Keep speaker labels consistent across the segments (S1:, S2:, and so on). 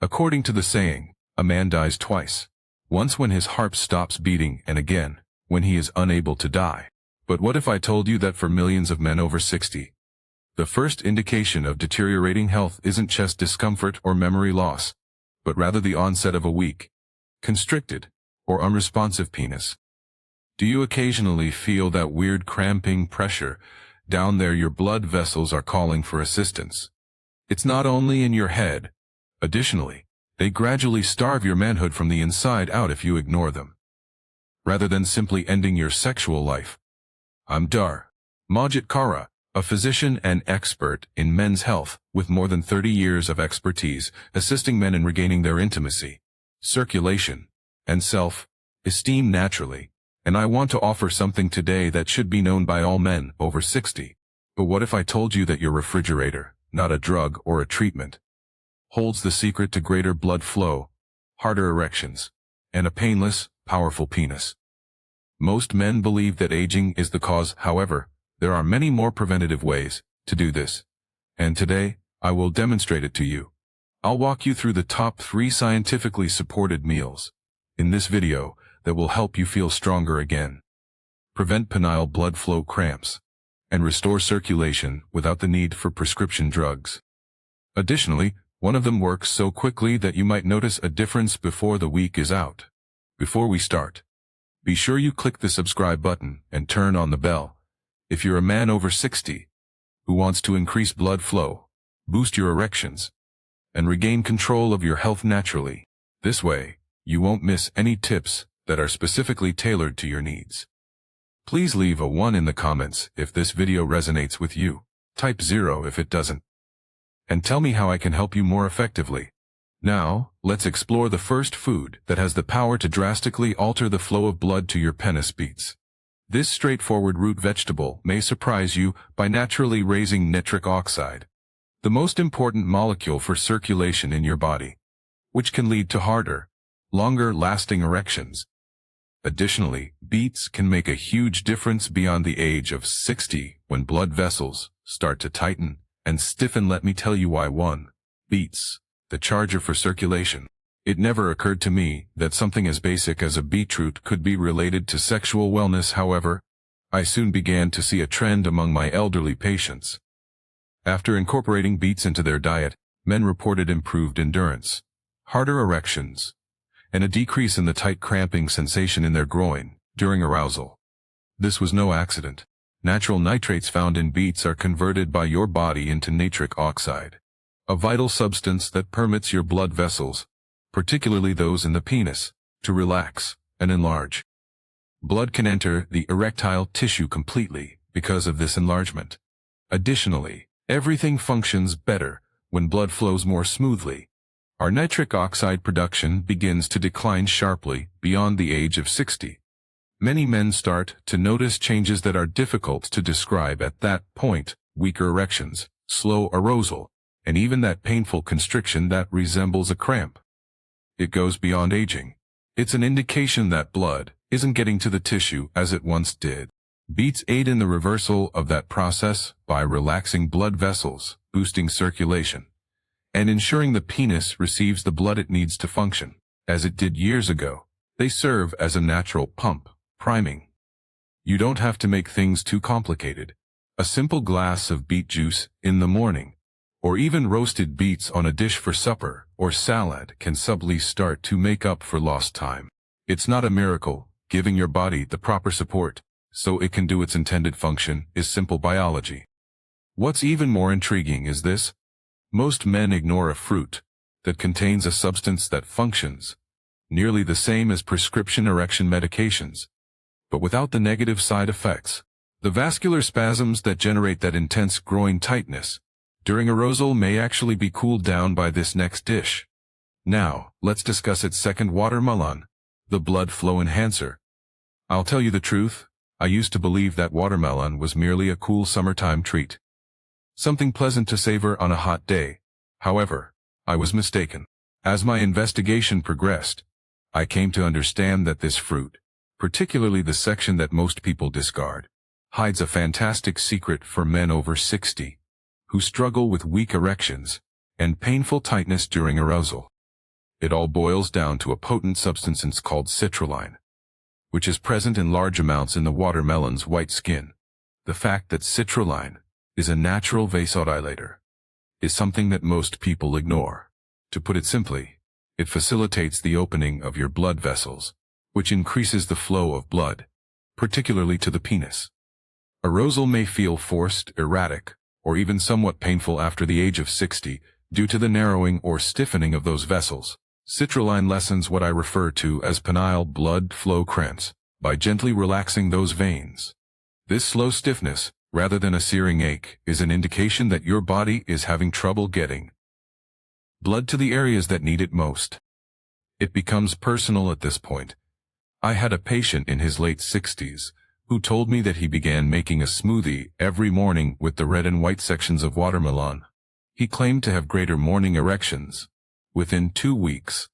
S1: According to the saying, a man dies twice. Once when his heart stops beating and again, when he is unable to die. But what if I told you that for millions of men over 60, the first indication of deteriorating health isn't chest discomfort or memory loss, but rather the onset of a weak, constricted, or unresponsive penis? Do you occasionally feel that weird cramping pressure down there? Your blood vessels are calling for assistance. It's not only in your head. Additionally, they gradually starve your manhood from the inside out if you ignore them. Rather than simply ending your sexual life. I'm Dar Majit Kara, a physician and expert in men's health, with more than 30 years of expertise assisting men in regaining their intimacy, circulation, and self-esteem naturally. And I want to offer something today that should be known by all men over 60. But what if I told you that your refrigerator, not a drug or a treatment, holds the secret to greater blood flow, harder erections, and a painless, powerful penis? Most men believe that aging is the cause. However, there are many more preventative ways to do this. And today, I will demonstrate it to you. I'll walk you through the top 3 scientifically supported meals in this video that will help you feel stronger again, prevent penile blood flow cramps, and restore circulation without the need for prescription drugs. Additionally, one of them works so quickly that you might notice a difference before the week is out. Before we start, be sure you click the subscribe button and turn on the bell. If you're a man over 60 who wants to increase blood flow, boost your erections, and regain control of your health naturally, this way, you won't miss any tips that are specifically tailored to your needs. Please leave a 1 in the comments if this video resonates with you. Type 0 if it doesn't. And tell me how I can help you more effectively. Now, let's explore the first food that has the power to drastically alter the flow of blood to your penis beats. This straightforward root vegetable may surprise you by naturally raising nitric oxide, the most important molecule for circulation in your body, which can lead to harder, longer-lasting erections. Additionally, beets can make a huge difference beyond the age of 60 when blood vessels start to tighten and stiffen. Let me tell you why. 1. Beets, the charger for circulation. It never occurred to me that something as basic as a beetroot could be related to sexual wellness. However, I soon began to see a trend among my elderly patients. After incorporating beets into their diet, men reported improved endurance, harder erections, and a decrease in the tight cramping sensation in their groin during arousal. This was no accident. Natural nitrates found in beets are converted by your body into nitric oxide, a vital substance that permits your blood vessels, particularly those in the penis, to relax and enlarge. Blood can enter the erectile tissue completely because of this enlargement. Additionally, everything functions better when blood flows more smoothly. Our nitric oxide production begins to decline sharply beyond the age of 60. Many men start to notice changes that are difficult to describe at that point: weaker erections, slow arousal, and even that painful constriction that resembles a cramp. It goes beyond aging. It's an indication that blood isn't getting to the tissue as it once did. Beets aid in the reversal of that process by relaxing blood vessels, boosting circulation, and ensuring the penis receives the blood it needs to function, as it did years ago. They serve as a natural pump, priming. You don't have to make things too complicated. A simple glass of beet juice in the morning, or even roasted beets on a dish for supper or salad, can subtly start to make up for lost time. It's not a miracle. Giving your body the proper support so it can do its intended function is simple biology. What's even more intriguing is this: most men ignore a fruit that contains a substance that functions nearly the same as prescription erection medications, but without the negative side effects. The vascular spasms that generate that intense groin tightness during arousal may actually be cooled down by this next dish. Now, let's discuss its second: watermelon, the blood flow enhancer. I'll tell you the truth, I used to believe that watermelon was merely a cool summertime treat, something pleasant to savor on a hot day. However, I was mistaken. As my investigation progressed, I came to understand that this fruit, particularly the section that most people discard, hides a fantastic secret for men over 60 who struggle with weak erections and painful tightness during arousal. It all boils down to a potent substance called citrulline, which is present in large amounts in the watermelon's white skin. The fact that citrulline is a natural vasodilator is something that most people ignore. To put it simply, it facilitates the opening of your blood vessels, which increases the flow of blood, particularly to the penis. Arousal may feel forced, erratic, or even somewhat painful after the age of 60 due to the narrowing or stiffening of those vessels. Citrulline lessens what I refer to as penile blood flow cramps by gently relaxing those veins. This slow stiffness, rather than a searing ache, is an indication that your body is having trouble getting blood to the areas that need it most. It becomes personal at this point. I had a patient in his late 60s who told me that he began making a smoothie every morning with the red and white sections of watermelon. He claimed to have greater morning erections within 2 weeks.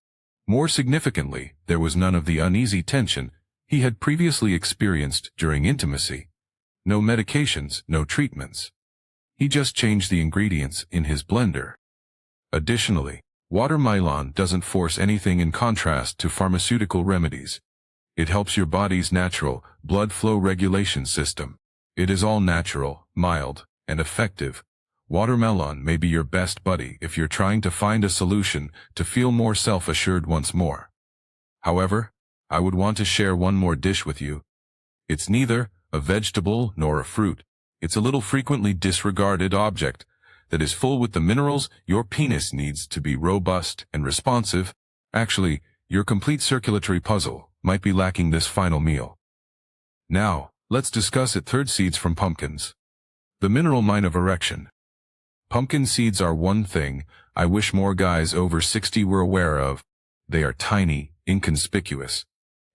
S1: More significantly, there was none of the uneasy tension he had previously experienced during intimacy. No medications, no treatments. He just changed the ingredients in his blender. Additionally, watermelon doesn't force anything in contrast to pharmaceutical remedies. It helps your body's natural blood flow regulation system. It is all natural, mild, and effective. Watermelon may be your best buddy if you're trying to find a solution to feel more self-assured once more. However, I would want to share one more dish with you. It's neither a vegetable nor a fruit. It's a little frequently disregarded object that is full with the minerals your penis needs to be robust and responsive. Actually, your complete circulatory puzzle might be lacking this final meal. Now, let's discuss it. Third, seeds from pumpkins. The mineral mine of erection. Pumpkin seeds are one thing I wish more guys over 60 were aware of. They are tiny, inconspicuous,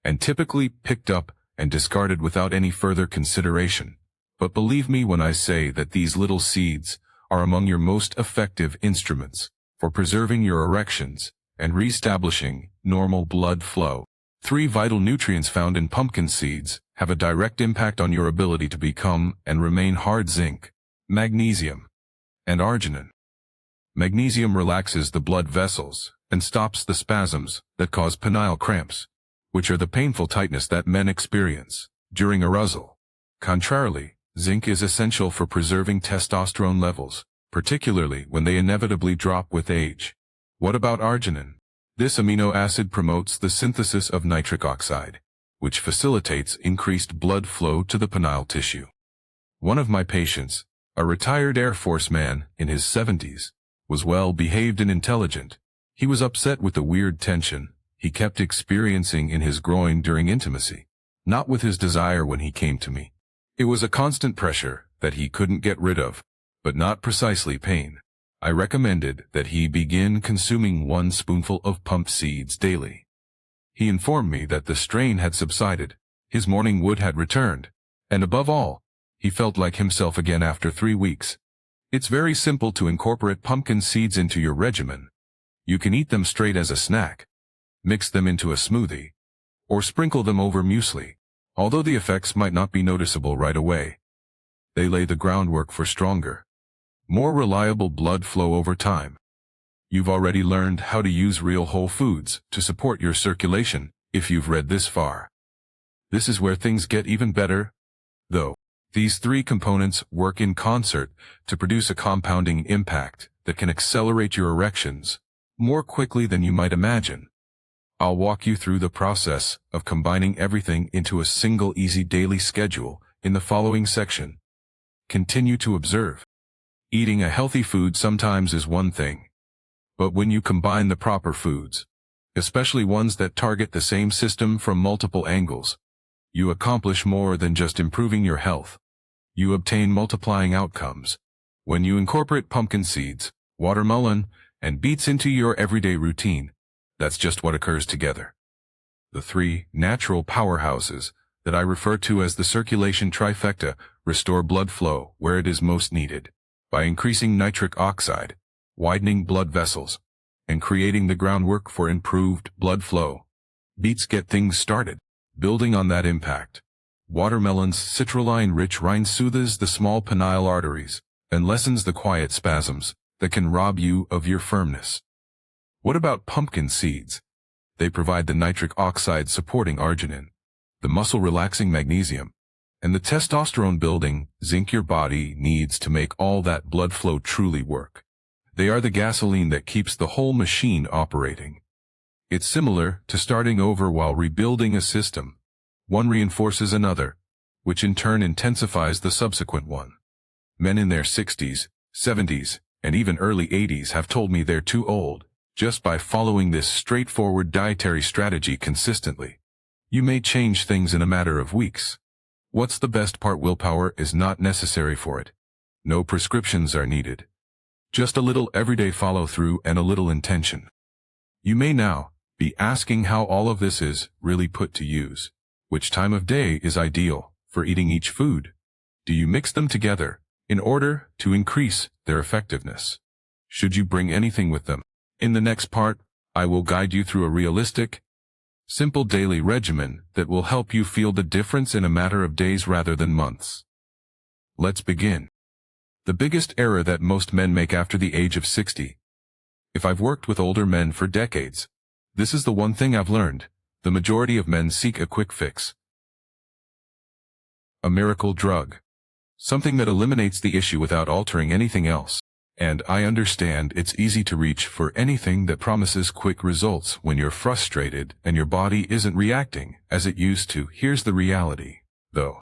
S1: and typically picked up and discarded without any further consideration. But believe me when I say that these little seeds are among your most effective instruments for preserving your erections and reestablishing normal blood flow. 3 vital nutrients found in pumpkin seeds have a direct impact on your ability to become and remain hard: zinc, magnesium, and arginine. Magnesium relaxes the blood vessels and stops the spasms that cause penile cramps, which are the painful tightness that men experience during arousal. Contrarily, zinc is essential for preserving testosterone levels, particularly when they inevitably drop with age. What about arginine? This amino acid promotes the synthesis of nitric oxide, which facilitates increased blood flow to the penile tissue. One of my patients, a retired Air Force man in his 70s, was well-behaved and intelligent. He was upset with the weird tension he kept experiencing in his groin during intimacy, not with his desire when he came to me. It was a constant pressure that he couldn't get rid of, but not precisely pain. I recommended that he begin consuming 1 spoonful of pumpkin seeds daily. He informed me that the strain had subsided, his morning wood had returned, and above all, he felt like himself again after 3 weeks. It's very simple to incorporate pumpkin seeds into your regimen. You can eat them straight as a snack, mix them into a smoothie, or sprinkle them over muesli. Although the effects might not be noticeable right away, they lay the groundwork for stronger, more reliable blood flow over time. You've already learned how to use real whole foods to support your circulation if you've read this far. This is where things get even better, though. These 3 components work in concert to produce a compounding impact that can accelerate your erections more quickly than you might imagine. I'll walk you through the process of combining everything into a single easy daily schedule in the following section. Continue to observe. Eating a healthy food sometimes is one thing, but when you combine the proper foods, especially ones that target the same system from multiple angles, you accomplish more than just improving your health. You obtain multiplying outcomes. When you incorporate pumpkin seeds, watermelon, and beets into your everyday routine, that's just what occurs together. The 3 natural powerhouses that I refer to as the circulation trifecta restore blood flow where it is most needed, by increasing nitric oxide, widening blood vessels, and creating the groundwork for improved blood flow. Beets get things started, building on that impact. Watermelon's citrulline-rich rind soothes the small penile arteries and lessens the quiet spasms that can rob you of your firmness. What about pumpkin seeds? They provide the nitric oxide-supporting arginine, the muscle-relaxing magnesium, and the testosterone-building zinc your body needs to make all that blood flow truly work. They are the gasoline that keeps the whole machine operating. It's similar to starting over while rebuilding a system. One reinforces another, which in turn intensifies the subsequent one. Men in their 60s, 70s, and even early 80s have told me they're too old, just by following this straightforward dietary strategy consistently. You may change things in a matter of weeks. What's the best part? Willpower is not necessary for it. No prescriptions are needed. Just a little everyday follow-through and a little intention. You may now be asking how all of this is really put to use. Which time of day is ideal for eating each food? Do you mix them together in order to increase their effectiveness? Should you bring anything with them? In the next part, I will guide you through a realistic, simple daily regimen that will help you feel the difference in a matter of days rather than months. Let's begin. The biggest error that most men make after the age of 60. If I've worked with older men for decades, this is the one thing I've learned. The majority of men seek a quick fix. A miracle drug. Something that eliminates the issue without altering anything else. And I understand it's easy to reach for anything that promises quick results when you're frustrated and your body isn't reacting as it used to. Here's the reality, though.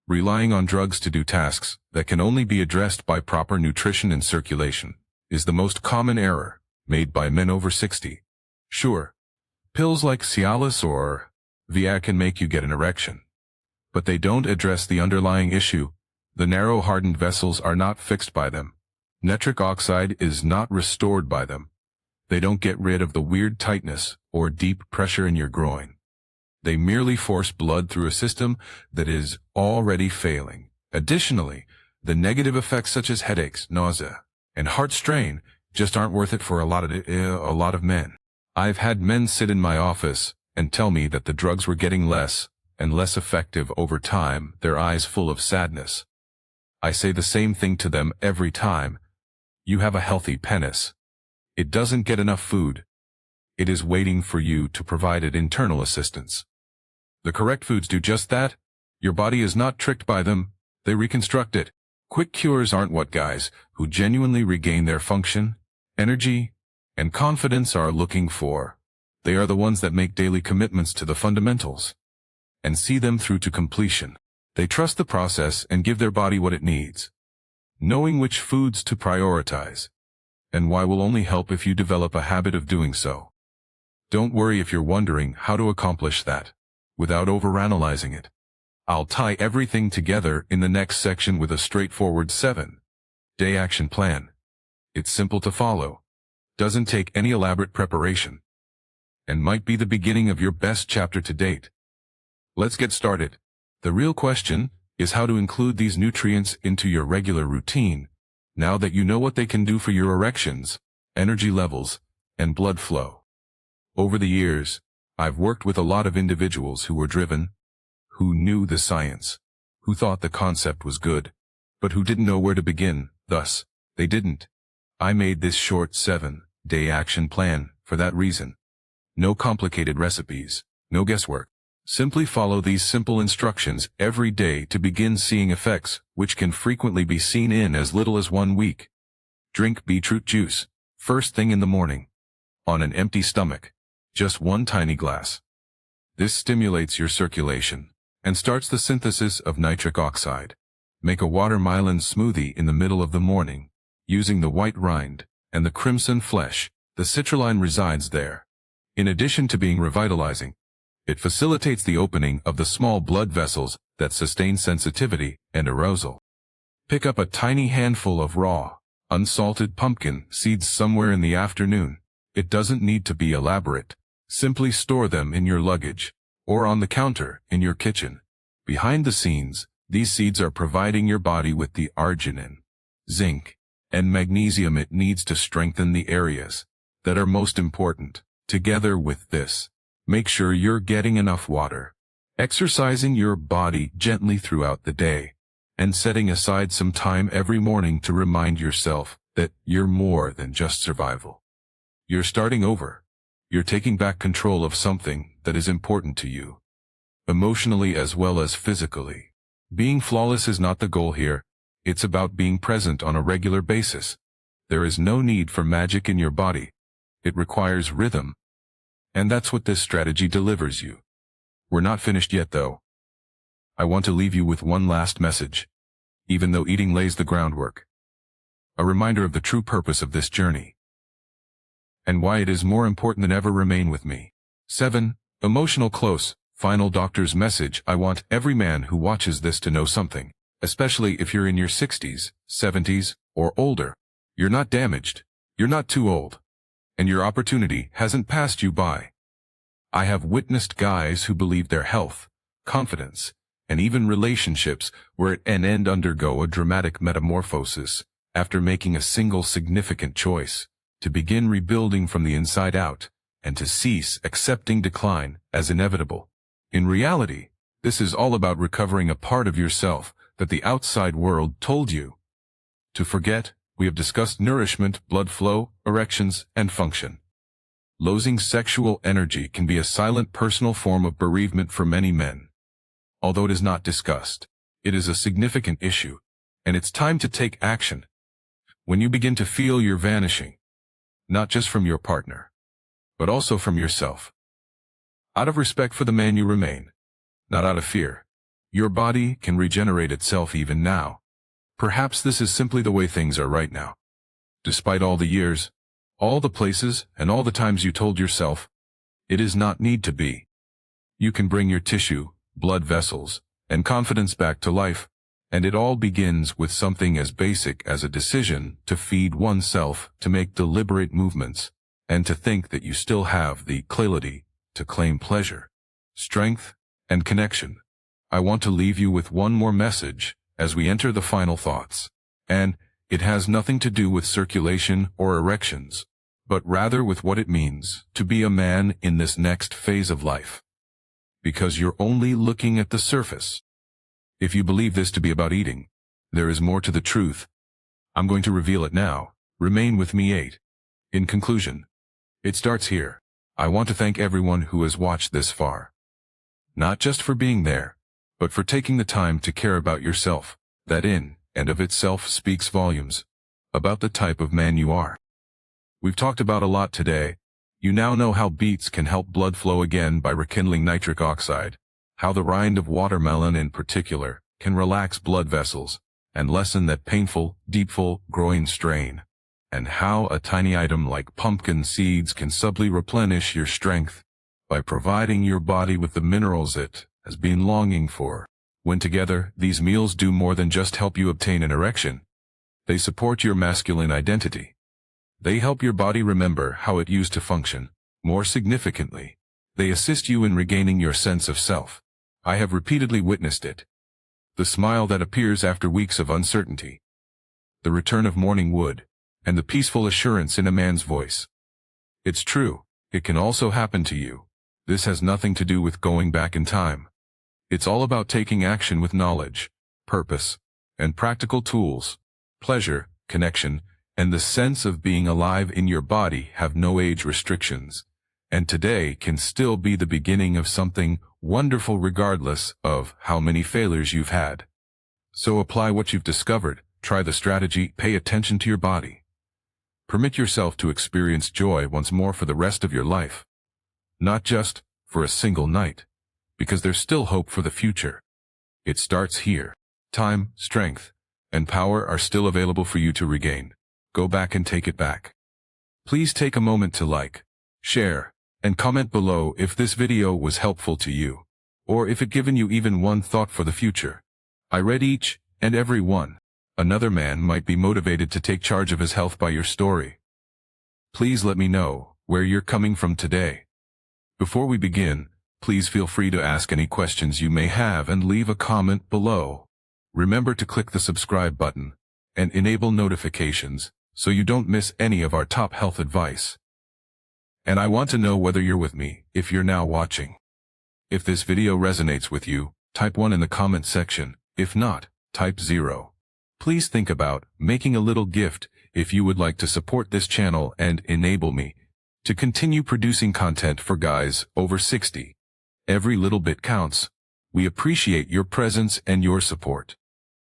S1: Relying on drugs to do tasks that can only be addressed by proper nutrition and circulation is the most common error made by men over 60. Sure, pills like Cialis or Viagra can make you get an erection, but they don't address the underlying issue. The narrow hardened vessels are not fixed by them. Nitric oxide is not restored by them. They don't get rid of the weird tightness or deep pressure in your groin. They merely force blood through a system that is already failing. Additionally, the negative effects such as headaches, nausea, and heart strain just aren't worth it for a lot of men. I've had men sit in my office and tell me that the drugs were getting less and less effective over time, their eyes full of sadness. I say the same thing to them every time. You have a healthy penis. It doesn't get enough food. It is waiting for you to provide it internal assistance. The correct foods do just that. Your body is not tricked by them. They reconstruct it. Quick cures aren't what guys who genuinely regain their function, energy, and confidence are looking for. They are the ones that make daily commitments to the fundamentals and see them through to completion. They trust the process and give their body what it needs. Knowing which foods to prioritize and why will only help if you develop a habit of doing so. Don't worry if you're wondering how to accomplish that without overanalyzing it. I'll tie everything together in the next section with a straightforward 7-day action plan. It's simple to follow, doesn't take any elaborate preparation, and might be the beginning of your best chapter to date. Let's get started. The real question is how to include these nutrients into your regular routine, now that you know what they can do for your erections, energy levels, and blood flow. Over the years, I've worked with a lot of individuals who were driven, who knew the science, who thought the concept was good, but who didn't know where to begin. Thus, they didn't. I made this short 7-day action plan for that reason. No complicated recipes, no guesswork. Simply follow these simple instructions every day to begin seeing effects, which can frequently be seen in as little as 1 week. Drink beetroot juice, first thing in the morning. On an empty stomach. Just 1 tiny glass. This stimulates your circulation and starts the synthesis of nitric oxide. Make a watermelon smoothie in the middle of the morning, using the white rind and the crimson flesh. The citrulline resides there. In addition to being revitalizing, it facilitates the opening of the small blood vessels that sustain sensitivity and arousal. Pick up a tiny handful of raw, unsalted pumpkin seeds somewhere in the afternoon. It doesn't need to be elaborate. Simply store them in your luggage or on the counter in your kitchen. Behind the scenes, these seeds are providing your body with the arginine, zinc, and magnesium it needs to strengthen the areas that are most important. Together with this, make sure you're getting enough water, exercising your body gently throughout the day, and setting aside some time every morning to remind yourself that you're more than just survival. You're starting over. You're taking back control of something that is important to you, emotionally as well as physically. Being flawless is not the goal here. It's about being present on a regular basis. There is no need for magic in your body. It requires rhythm. And that's what this strategy delivers you. We're not finished yet though. I want to leave you with one last message, even though eating lays the groundwork. A reminder of the true purpose of this journey, and why it is more important than ever. Remain with me. 7. Emotional close. Final doctor's message. I want every man who watches this to know something, especially if you're in your 60s, 70s, or older. You're not damaged. You're not too old. And your opportunity hasn't passed you by. I have witnessed guys who believe their health, confidence, and even relationships were at an end undergo a dramatic metamorphosis after making a single significant choice, to begin rebuilding from the inside out, and to cease accepting decline as inevitable. In reality, this is all about recovering a part of yourself that the outside world told you to forget. We have discussed nourishment, blood flow, erections, and function. Losing sexual energy can be a silent personal form of bereavement for many men. Although it is not discussed, it is a significant issue, and it's time to take action. When you begin to feel you're vanishing, not just from your partner, but also from yourself. Out of respect for the man you remain, not out of fear. Your body can regenerate itself even now. Perhaps this is simply the way things are right now. Despite all the years, all the places, and all the times you told yourself, it is not need to be. You can bring your tissue, blood vessels, and confidence back to life, and it all begins with something as basic as a decision to feed oneself, to make deliberate movements, and to think that you still have the clarity to claim pleasure, strength, and connection. I want to leave you with one more message as we enter the final thoughts, and it has nothing to do with circulation or erections, but rather with what it means to be a man in this next phase of life. Because you're only looking at the surface. If you believe this to be about eating, there is more to the truth. I'm going to reveal it now. Remain with me. 8. In conclusion, it starts here. I want to thank everyone who has watched this far. Not just for being there, but for taking the time to care about yourself. That in and of itself speaks volumes about the type of man you are. We've talked about a lot today. You now know how beets can help blood flow again by rekindling nitric oxide, how the rind of watermelon in particular can relax blood vessels and lessen that painful, deepful groin strain, and how a tiny item like pumpkin seeds can subtly replenish your strength by providing your body with the minerals it has been longing for. When together, these meals do more than just help you obtain an erection. They support your masculine identity. They help your body remember how it used to function. More significantly, they assist you in regaining your sense of self. I have repeatedly witnessed it. The smile that appears after weeks of uncertainty. The return of morning wood, and the peaceful assurance in a man's voice. It's true, it can also happen to you. This has nothing to do with going back in time. It's all about taking action with knowledge, purpose, and practical tools. Pleasure, connection, and the sense of being alive in your body have no age restrictions, and today can still be the beginning of something wonderful regardless of how many failures you've had. So apply what you've discovered, try the strategy, pay attention to your body. Permit yourself to experience joy once more for the rest of your life. Not just for a single night, because there's still hope for the future. It starts here. Time, strength, and power are still available for you to regain. Go back and take it back. Please take a moment to like, share, and comment below if this video was helpful to you, or if it given you even one thought for the future. I read each and every one. Another man might be motivated to take charge of his health by your story. Please let me know where you're coming from today. Before we begin, please feel free to ask any questions you may have and leave a comment below. Remember to click the subscribe button and enable notifications so you don't miss any of our top health advice. And I want to know whether you're with me if you're now watching. If this video resonates with you, type 1 in the comment section. If not, type 0. Please think about making a little gift if you would like to support this channel and enable me to continue producing content for guys over 60. Every little bit counts. We appreciate your presence and your support.